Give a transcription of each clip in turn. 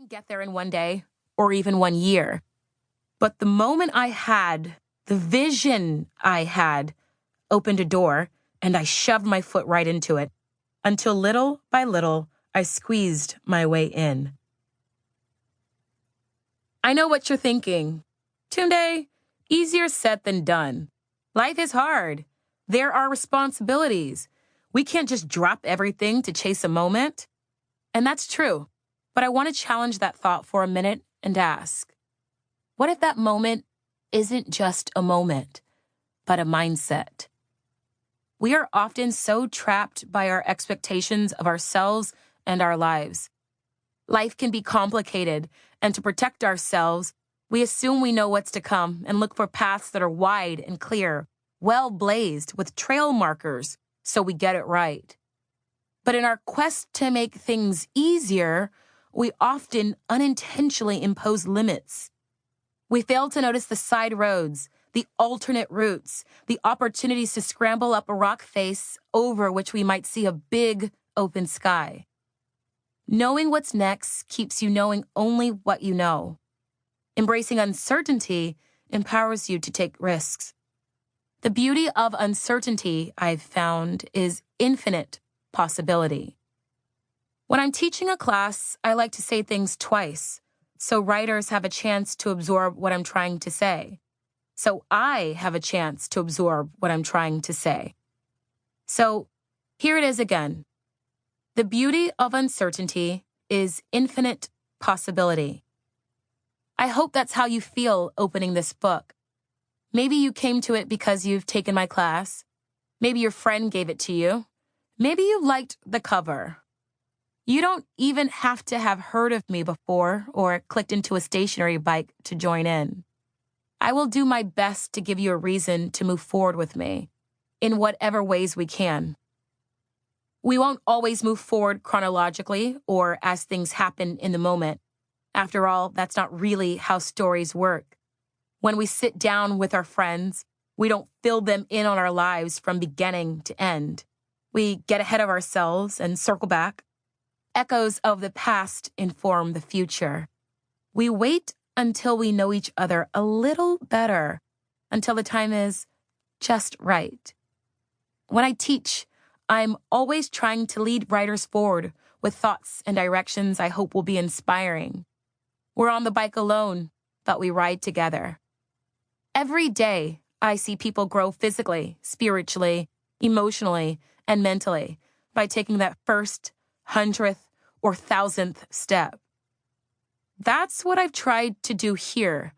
didn't get there in one day or even 1 year. But the moment I had, the vision I had, opened a door, and I shoved my foot right into it, until little by little, I squeezed my way in. I know what you're thinking. Tunde, easier said than done. Life is hard. There are responsibilities. We can't just drop everything to chase a moment. And that's true. But I want to challenge that thought for a minute and ask, what if that moment isn't just a moment, but a mindset? We are often so trapped by our expectations of ourselves and our lives. Life can be complicated, and to protect ourselves, we assume we know what's to come and look for paths that are wide and clear, well blazed with trail markers, so we get it right. But in our quest to make things easier, we often unintentionally impose limits. We fail to notice the side roads, the alternate routes, the opportunities to scramble up a rock face over which we might see a big open sky. Knowing what's next keeps you knowing only what you know. Embracing uncertainty empowers you to take risks. The beauty of uncertainty, I've found, is infinite possibility. When I'm teaching a class, I like to say things twice, so writers have a chance to absorb what I'm trying to say. So I have a chance to absorb what I'm trying to say. So here it is again. The beauty of uncertainty is infinite possibility. I hope that's how you feel opening this book. Maybe you came to it because you've taken my class. Maybe your friend gave it to you. Maybe you liked the cover. You don't even have to have heard of me before or clicked into a stationary bike to join in. I will do my best to give you a reason to move forward with me in whatever ways we can. We won't always move forward chronologically or as things happen in the moment. After all, that's not really how stories work. When we sit down with our friends, we don't fill them in on our lives from beginning to end. We get ahead of ourselves and circle back. Echoes of the past inform the future. We wait until we know each other a little better, until the time is just right. When I teach, I'm always trying to lead writers forward with thoughts and directions I hope will be inspiring. We're on the bike alone, but we ride together. Every day, I see people grow physically, spiritually, emotionally, and mentally by taking that first 100th or 1,000th step. That's what I've tried to do here.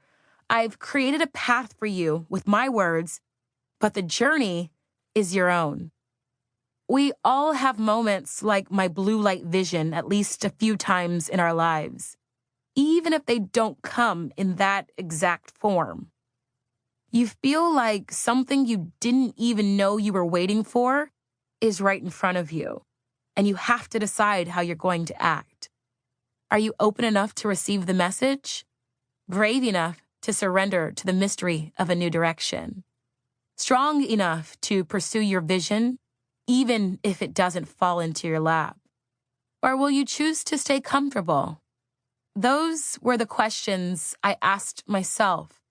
I've created a path for you with my words, but the journey is your own. We all have moments like my blue light vision at least a few times in our lives, even if they don't come in that exact form. You feel like something you didn't even know you were waiting for is right in front of you, and you have to decide how you're going to act. Are you open enough to receive the message? Brave enough to surrender to the mystery of a new direction? Strong enough to pursue your vision, even if it doesn't fall into your lap? Or will you choose to stay comfortable? Those were the questions I asked myself.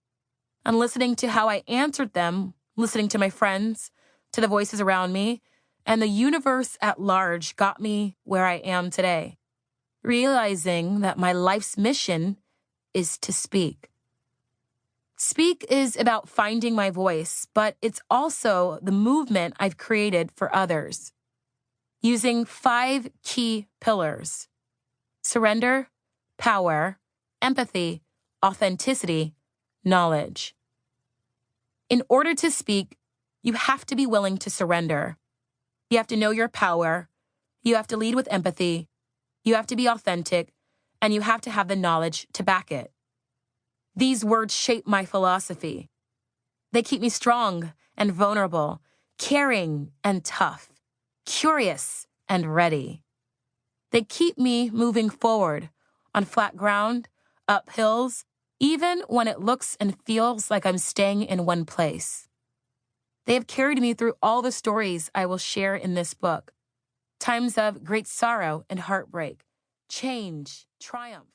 And listening to how I answered them, listening to my friends, to the voices around me, and the universe at large got me where I am today. Realizing that my life's mission is to speak. Speak is about finding my voice, but it's also the movement I've created for others. Using 5 key pillars: surrender, power, empathy, authenticity, knowledge. In order to speak, you have to be willing to surrender. You have to know your power. You have to lead with empathy. You have to be authentic, and you have to have the knowledge to back it. These words shape my philosophy. They keep me strong and vulnerable, caring and tough, curious and ready. They keep me moving forward on flat ground, up hills, even when it looks and feels like I'm staying in one place. They have carried me through all the stories I will share in this book. Times of great sorrow and heartbreak, change, triumph,